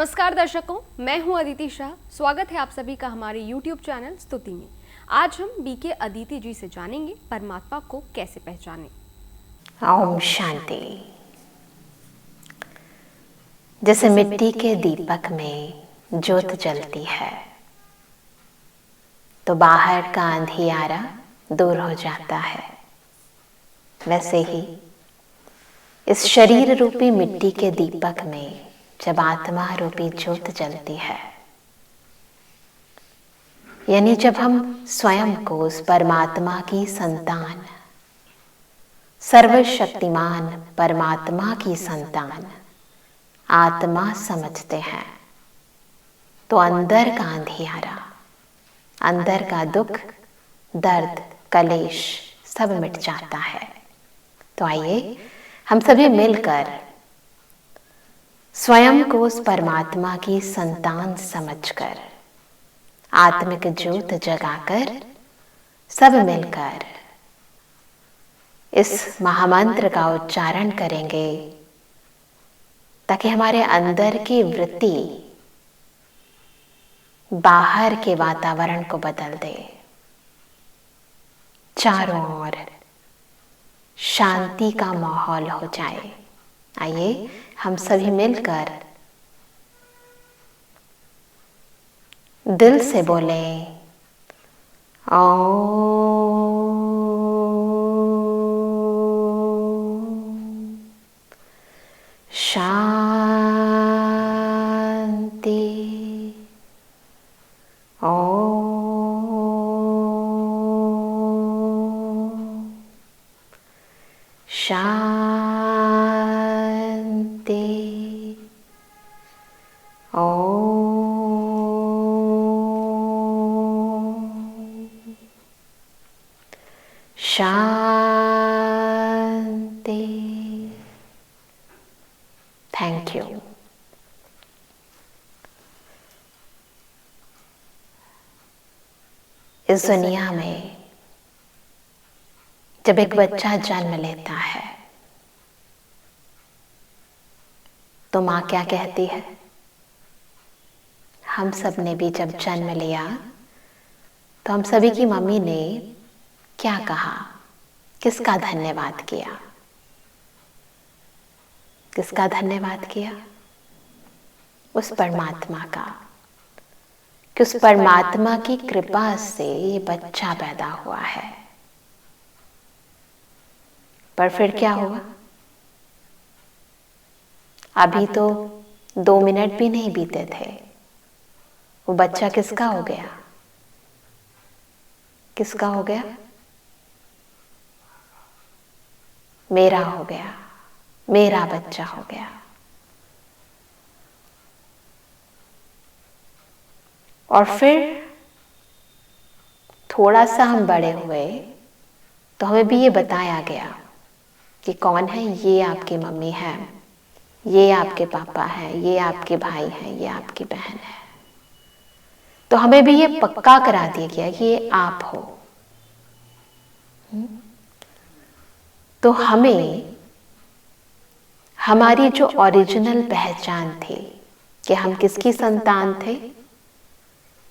नमस्कार दर्शकों, मैं हूं अदिति शाह। स्वागत है आप सभी का हमारे YouTube चैनल स्तुति में। आज हम बीके अदिति जी से जानेंगे परमात्मा को कैसे पहचानें। ओम शांति। जैसे मिट्टी के दीपक में ज्योत जलती है तो बाहर का अंधियारा दूर हो जाता है, वैसे ही इस शरीर रूपी मिट्टी के दीपक में जब आत्मा रूपी ज्योत जलती है, यानी जब हम स्वयं को उस परमात्मा की संतान, सर्वशक्तिमान परमात्मा की संतान आत्मा समझते हैं, तो अंदर का अंधियारा, अंदर का दुख, दर्द, कलेश सब मिट जाता है। तो आइए हम सभी मिलकर स्वयं को उस परमात्मा की संतान समझकर, आत्मिक ज्योत जगाकर सब मिलकर इस महामंत्र का उच्चारण करेंगे, ताकि हमारे अंदर की वृत्ति बाहर के वातावरण को बदल दे, चारों ओर शांति का माहौल हो जाए। आइए हम सभी मिलकर दिल से बोलें, ओम शांति, ओम शांति, शांति। Thank you. इस दुनिया में जब एक बच्चा जन्म लेता है तो माँ क्या कहती है? हम सब ने भी जब जन्म लिया तो हम सभी की मम्मी ने क्या कहा, किसका धन्यवाद किया? किसका धन्यवाद किया? उस परमात्मा का, कि उस परमात्मा की कृपा से ये बच्चा पैदा हुआ है। पर फिर क्या हुआ? अभी तो 2 मिनट भी नहीं बीते थे, वो बच्चा किसका हो गया? किसका हो गया? मेरा हो गया, मेरा बच्चा हो गया। और फिर थोड़ा सा हम बड़े हुए तो हमें भी ये बताया गया कि कौन है, ये आपकी मम्मी है, ये आपके पापा है, ये आपके भाई है, ये आपकी बहन है। तो हमें भी ये पक्का करा दिया गया कि ये आप हो। तो हमें हमारी जो ओरिजिनल पहचान थी कि हम किसकी संतान थे,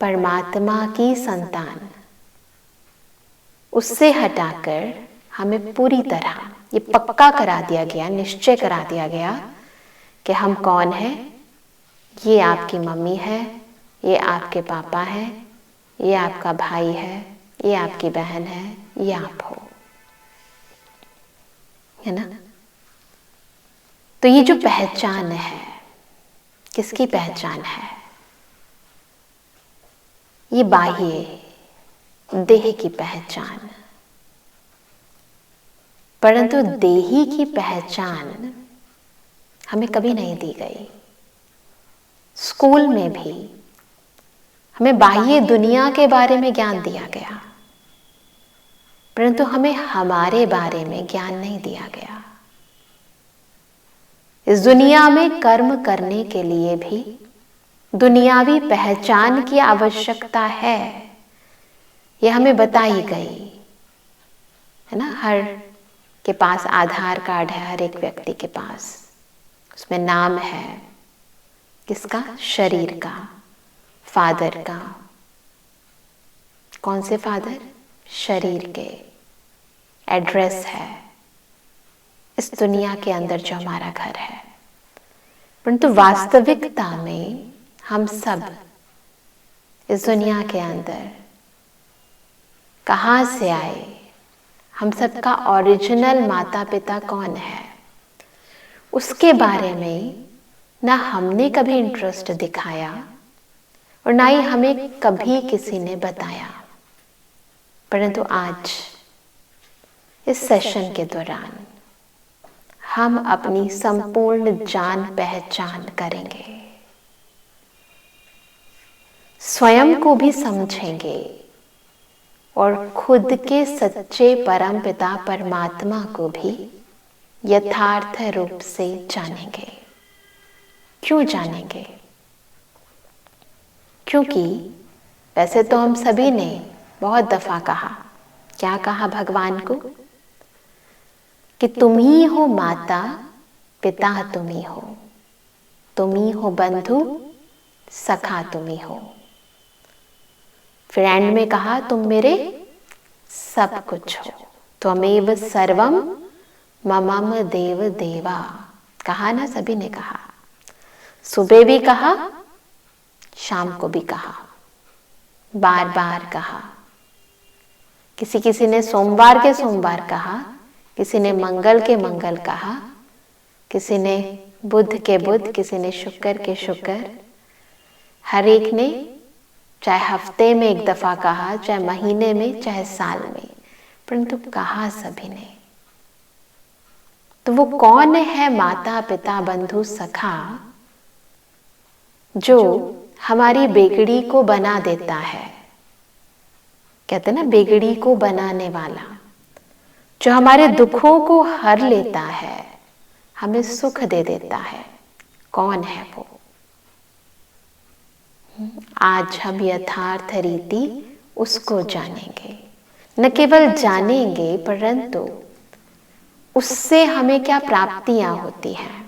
परमात्मा की संतान, उससे हटाकर हमें पूरी तरह ये पक्का करा दिया गया, निश्चय करा दिया गया कि हम कौन हैं। ये आपकी मम्मी है, ये आपके पापा है, ये आपका भाई है, ये आपकी बहन है, ये आप हो, है ना? तो ये जो पहचान है, किसकी पहचान है? ये बाह्य देह की पहचान, परंतु देही की पहचान हमें कभी नहीं दी गई। स्कूल में भी हमें बाह्य दुनिया के बारे में ज्ञान दिया गया, परंतु हमें हमारे बारे में ज्ञान नहीं दिया गया। इस दुनिया में कर्म करने के लिए भी दुनियावी पहचान की आवश्यकता है, यह हमें बताई गई है ना। हर के पास आधार कार्ड है, हर एक व्यक्ति के पास, उसमें नाम है, किसका? शरीर का, फादर का। कौन से फादर? शरीर के। एड्रेस है इस दुनिया के अंदर जो हमारा घर है। परंतु वास्तविकता में हम सब इस दुनिया के अंदर कहाँ से आए? हम सबका ओरिजिनल माता पिता कौन है, उसके बारे में ना हमने कभी इंटरेस्ट दिखाया और ना ही हमें कभी किसी ने बताया। परंतु आज इस सेशन के दौरान हम अपनी संपूर्ण जान पहचान करेंगे, स्वयं को भी समझेंगे और खुद के सच्चे परम पिता परमात्मा को भी यथार्थ रूप से जानेंगे। क्यों जानेंगे? क्योंकि वैसे तो हम सभी ने बहुत दफा कहा, क्या कहा भगवान को? कि तुम ही हो माता पिता, तुम ही हो बंधु सखा, तुम ही हो। फिर एंड में कहा तुम मेरे सब कुछ हो, त्वमेव सर्वम ममम देव देवा। कहा ना, सभी ने कहा, सुबह भी कहा, शाम को भी कहा, बार बार कहा। किसी किसी ने सोमवार के सोमवार कहा, किसी ने मंगल के मंगल कहा, किसी ने बुध के बुध, किसी ने शुक्र के शुक्र। हर एक ने चाहे हफ्ते में एक दफा कहा, चाहे महीने में, चाहे साल में, परंतु कहा सभी ने। तो वो कौन है माता पिता बंधु सखा जो हमारी बेगड़ी को बना देता है? कहते ना, बेगड़ी को बनाने वाला, जो हमारे दुखों को हर लेता है, हमें सुख दे देता है। कौन है वो? आज हम यथार्थ रीति उसको जानेंगे। न केवल जानेंगे, परंतु उससे हमें क्या प्राप्तियां होती हैं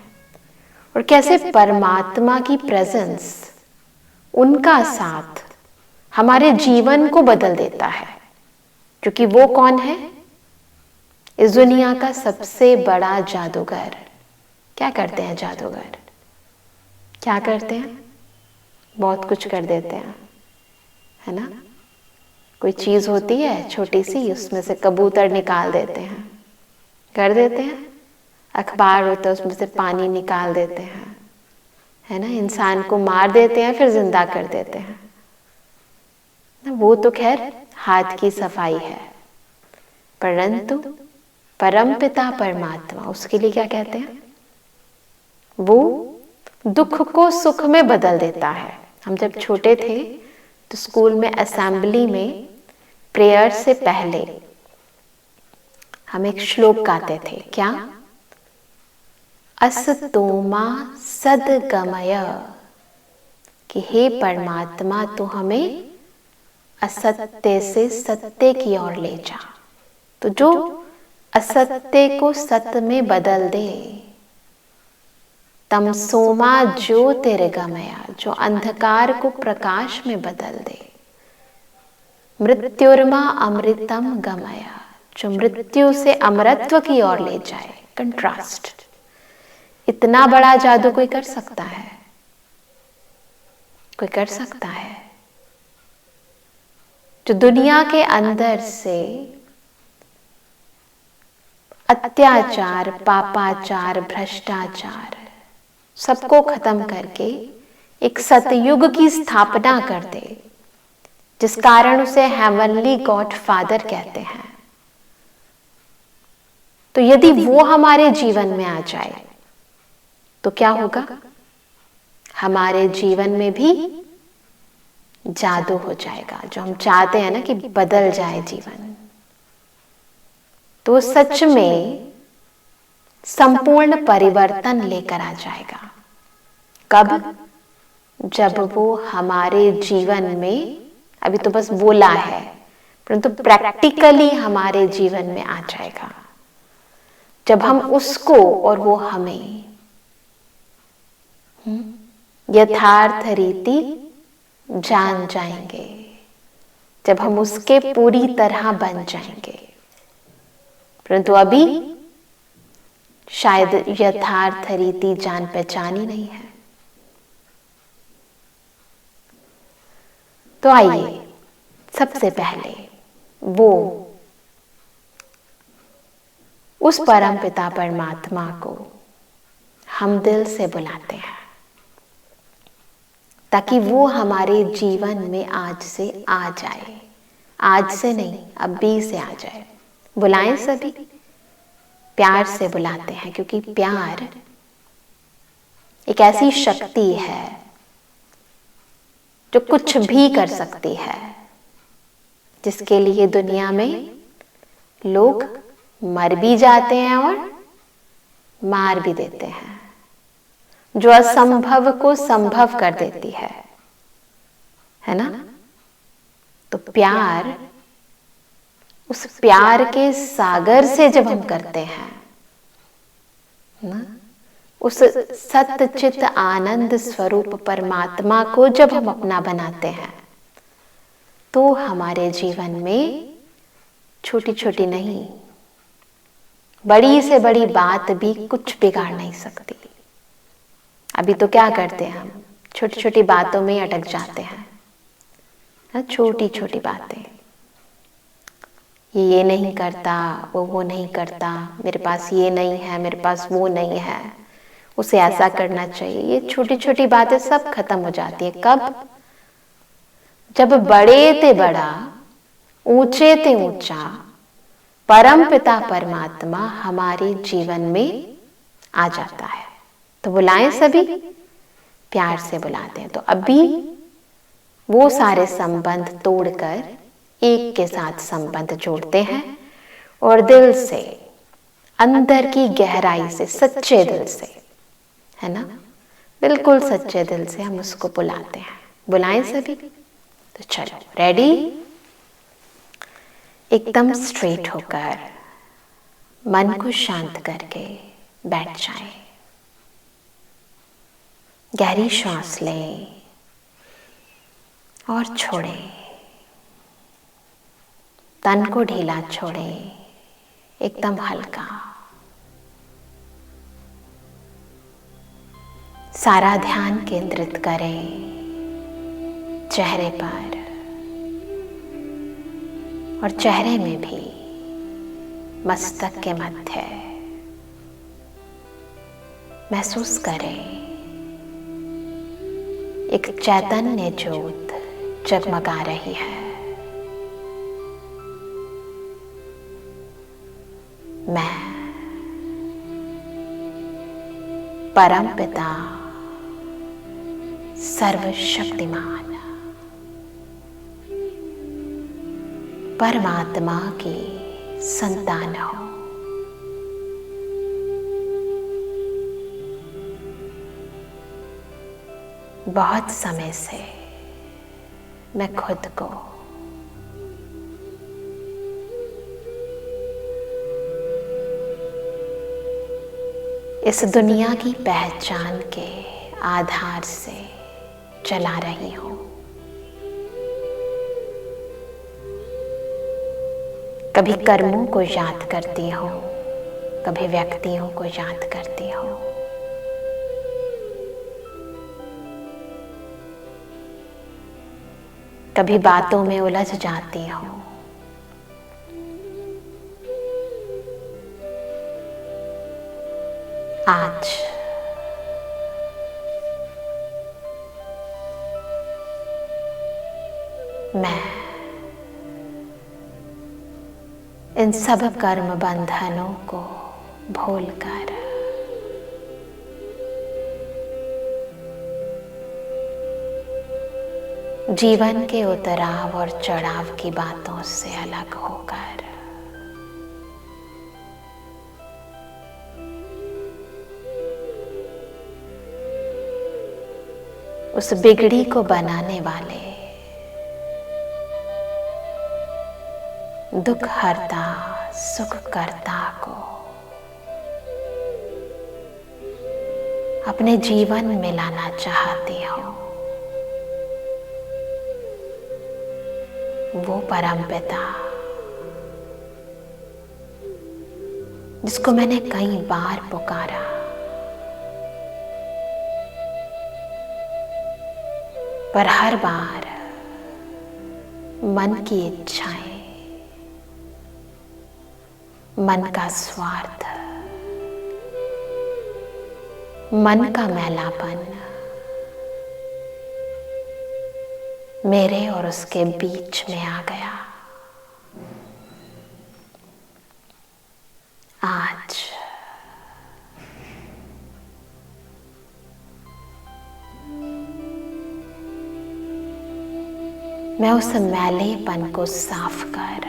और कैसे परमात्मा की प्रेजेंस, उनका साथ हमारे जीवन को बदल देता है। क्योंकि वो कौन है? इस दुनिया का सबसे बड़ा जादूगर। क्या करते हैं जादूगर? क्या करते हैं? बहुत कुछ कर देते हैं, है ना? कोई चीज होती है छोटी सी, उसमें से कबूतर निकाल देते हैं, कर देते हैं। अखबार होता है, उसमें से पानी निकाल देते हैं, है ना? इंसान को मार देते हैं, फिर जिंदा कर देते हैं। वो तो खैर हाथ की सफाई है, परंतु परमपिता परमात्मा, उसके लिए क्या कहते हैं? वो दुख को सुख में बदल देता है। हम जब छोटे थे तो स्कूल में असेंबली में प्रेयर से पहले हम एक श्लोक गाते थे। क्या? असतोमा सद्गमय, कि हे परमात्मा तू हमें असत्य से सत्य की ओर ले जा। तो जो असत्य को सत्य में बदल दे, तमसोमा ज्योतिर्गमया, जो अंधकार को प्रकाश में बदल दे, मृत्युर्मा अमृतम गमया, जो मृत्यु से अमरत्व की ओर ले जाए। कंट्रास्ट। इतना बड़ा जादू कोई कर सकता है? कोई कर सकता है? जो दुनिया के अंदर से अत्याचार, पापाचार, भ्रष्टाचार सबको खत्म करके एक सतयुग की स्थापना कर दे, जिस कारण उसे हेवनली गॉड फादर कहते हैं। तो यदि वो हमारे जीवन में आ जाए तो क्या होगा? हमारे जीवन में भी जादू हो जाएगा। जो हम चाहते हैं ना कि बदल जाए जीवन, तो सच में संपूर्ण परिवर्तन लेकर आ जाएगा। कब? जब वो हमारे जीवन में, अभी तो बस बोला है, परंतु प्रैक्टिकली हमारे जीवन में आ जाएगा। जब हम उसको और वो हमें यथार्थ रीति जान जाएंगे जब हम उसके पूरी तरह बन जाएंगे। परंतु अभी शायद यथार्थ रीति जान पहचान ही नहीं है। तो आइए सबसे पहले वो उस परम पिता परमात्मा को हम दिल से बुलाते हैं, ताकि वो हमारे जीवन में आज से आ जाए। आज से नहीं, अभी से आ जाए। बुलाएं सभी, प्यार से बुलाते हैं, क्योंकि प्यार एक ऐसी शक्ति है जो कुछ भी कर सकती है, जिसके लिए दुनिया में लोग मर भी जाते हैं और मार भी देते हैं, जो असंभव को संभव कर देती है ना। तो प्यार, उस प्यार के सागर से जब हम करते हैं ना, उस सच्चित आनंद स्वरूप परमात्मा को जब हम अपना बनाते हैं, तो हमारे जीवन में छोटी छोटी नहीं, बड़ी से बड़ी बात भी कुछ बिगाड़ नहीं सकती। अभी तो क्या करते हैं हम, छोटी छोटी बातों में अटक जाते हैं ना। छोटी छोटी बातें, ये नहीं करता, वो नहीं करता, मेरे पास ये नहीं है, मेरे पास वो नहीं है, उसे ऐसा करना चाहिए। ये छोटी छोटी बातें सब खत्म हो जाती है। कब? जब बड़े ते बड़ा, ऊंचे ते ऊंचा परम पिता परमात्मा हमारे जीवन में आ जाता है। तो बुलाएं सभी, प्यार से बुलाते हैं। तो अभी वो सारे संबंध तोड़कर एक के साथ संबंध जोड़ते हैं और दिल से, अंदर की गहराई से, सच्चे दिल से, है ना, बिल्कुल सच्चे दिल से हम उसको बुलाते हैं। बुलाएं सभी। तो चलो, रेडी? एकदम स्ट्रेट होकर मन को शांत करके बैठ जाएं। गहरी सांस लें और छोड़ें। तन को ढीला छोड़ें, एकदम हल्का। सारा ध्यान केंद्रित करें चेहरे पर, और चेहरे में भी मस्तक के मध्य महसूस करें एक चैतन्य ज्योत जगमगा रही है। मैं परम पिता सर्वशक्तिमान परमात्मा की संतान हूं। बहुत समय से मैं खुद को इस दुनिया की पहचान के आधार से चला रही हूं। कभी कर्मों को याद करती हूँ, कभी व्यक्तियों को याद करती हूँ। कभी बातों में उलझ जाती हूँ। आज मैं इन सब कर्म बंधनों को भूलकर जीवन के उतराव और चढ़ाव की बातों से अलग होकर उस बिगड़ी को बनाने वाले दुख हरता सुख करता को अपने जीवन में लाना चाहती हो। वो परमपिता जिसको मैंने कई बार पुकारा, पर हर बार मन की इच्छाएं, मन का स्वार्थ, मन का मैलापन मेरे और उसके बीच में आ गया। आज मैं उस मैलेपन को साफ कर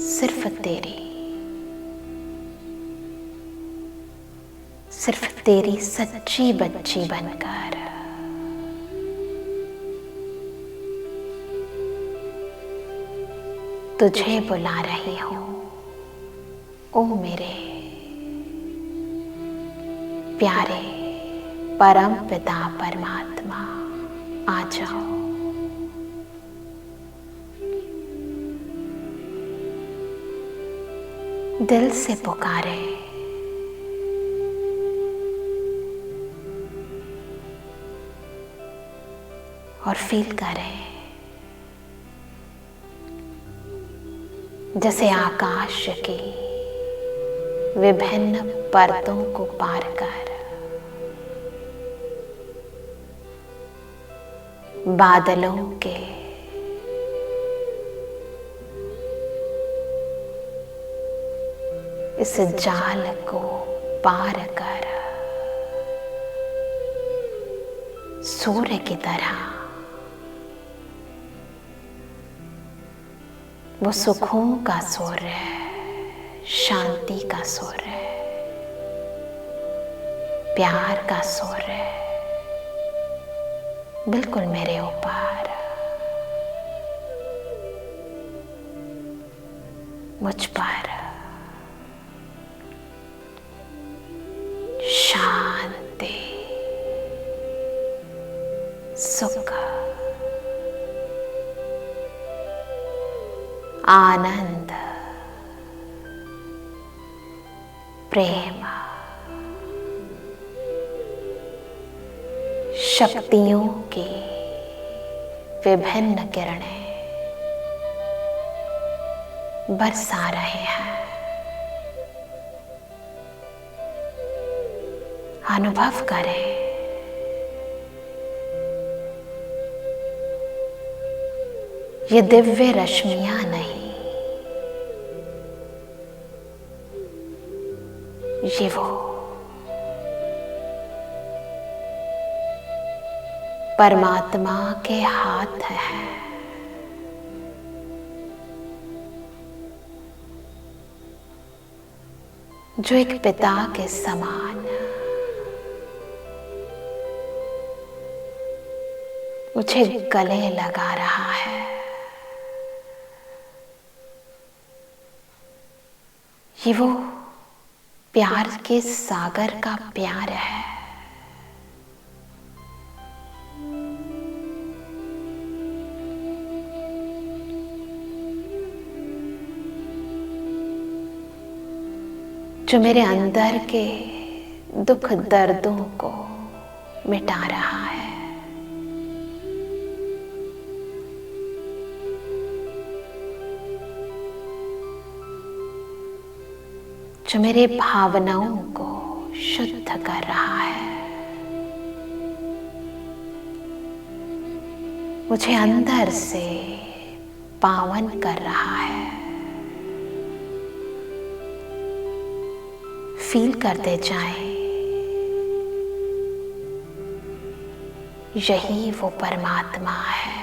सिर्फ तेरी सच्ची बच्ची बनकर तुझे बुला रही हूं। ओ मेरे प्यारे परम पिता परमात्मा, आ जाओ। दिल से पुकारे, और फील करें जैसे आकाश की विभिन्न परतों को पार कर बादलों के इस जाल को पार कर सूर्य की तरह वो सुखों का सूर्य है, शांति का सूर्य है, प्यार का सूर्य है, बिल्कुल मेरे ऊपर, मुझ पर शांति, सुख, आनंद, प्रेम, शक्तियों की विभिन्न किरणें बरसा रहे हैं। अनुभव करें ये दिव्य रश्मियां नहीं, ये वो परमात्मा के हाथ है। जो एक पिता के समान मुझे गले लगा रहा है। ये वो प्यार के सागर का प्यार है। जो मेरे अंदर के दुख दर्दों को मिटा रहा है। जो मेरे भावनाओं को शुद्ध कर रहा है। मुझे अंदर से पावन कर रहा है। फील करते जाएं, यही वो परमात्मा है।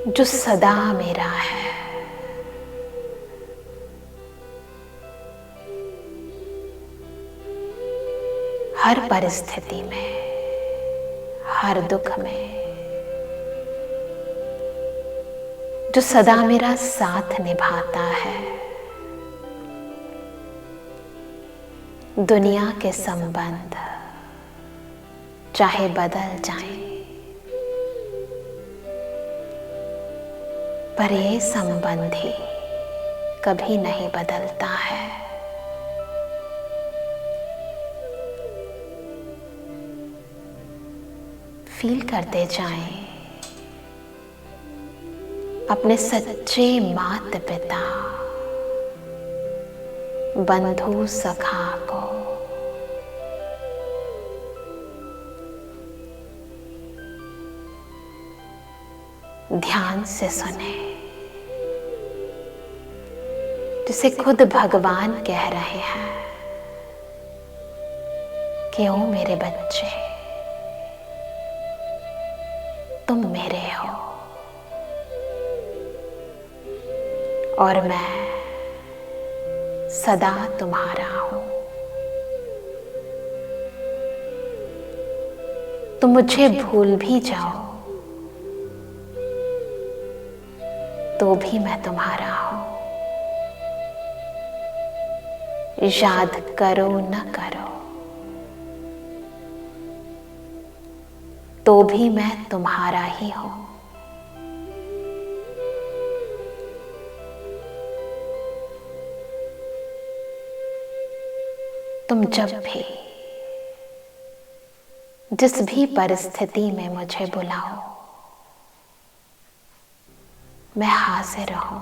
जो सदा मेरा है। हर परिस्थिति में, हर दुख में जो सदा मेरा साथ निभाता है। दुनिया के संबंध चाहे बदल जाएं, पर ये संबंध ही कभी नहीं बदलता है। फील करते जाएं अपने सच्चे माता पिता, बंधु सखा को। ध्यान से सुने, जिसे खुद भगवान कह रहे हैं कि ओ मेरे बच्चे, तुम मेरे हो और मैं सदा तुम्हारा हूं। तुम मुझे भूल भी जाओ तो भी मैं तुम्हारा हूं। याद करो न करो तो भी मैं तुम्हारा ही हूं। तुम जब भी जिस भी परिस्थिति में मुझे बुलाओ, मैं हाजिर हूं।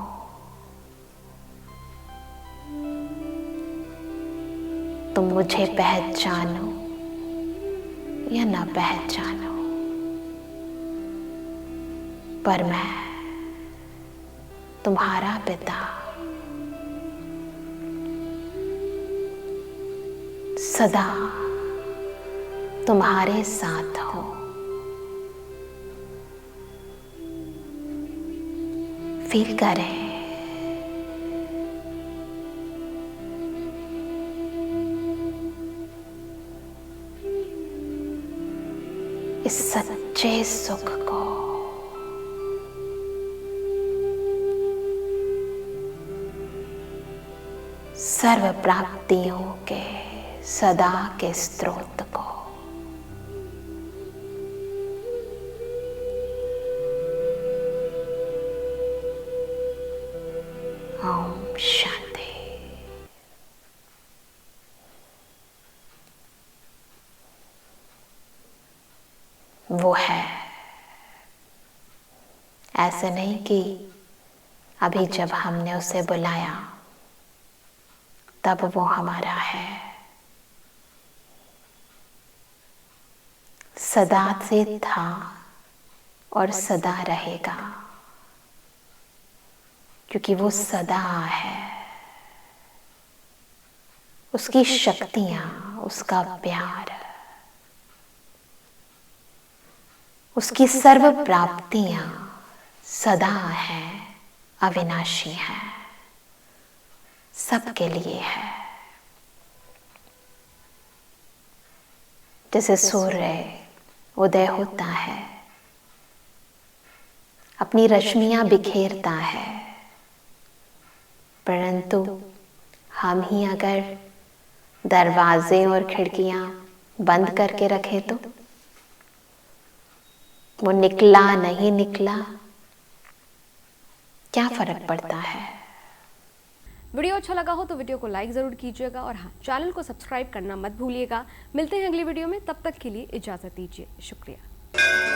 तुम मुझे पहचानो या ना पहचानो, पर मैं तुम्हारा पिता सदा तुम्हारे साथ हूं। फील करें इस सच्चे सुख को। सर्व प्राप्तियों के सदा के स्रोत को। ओम शांति। वो है, ऐसे नहीं कि अभी जब हमने उसे बुलाया तब वो हमारा है। सदा से था और सदा रहेगा, क्योंकि वो सदा है। उसकी शक्तियां, उसका प्यार, उसकी सर्व प्राप्तियां सदा है, अविनाशी है, सबके लिए है। जैसे सूर्य उदय होता है, अपनी रश्मियां बिखेरता है, परंतु हम ही अगर दरवाजे और खिड़कियां बंद करके रखें तो वो निकला नहीं निकला, क्या फर्क पड़ता है। वीडियो अच्छा लगा हो तो वीडियो को लाइक ज़रूर कीजिएगा और हाँ, चैनल को सब्सक्राइब करना मत भूलिएगा। मिलते हैं अगली वीडियो में, तब तक के लिए इजाज़त दीजिए। शुक्रिया।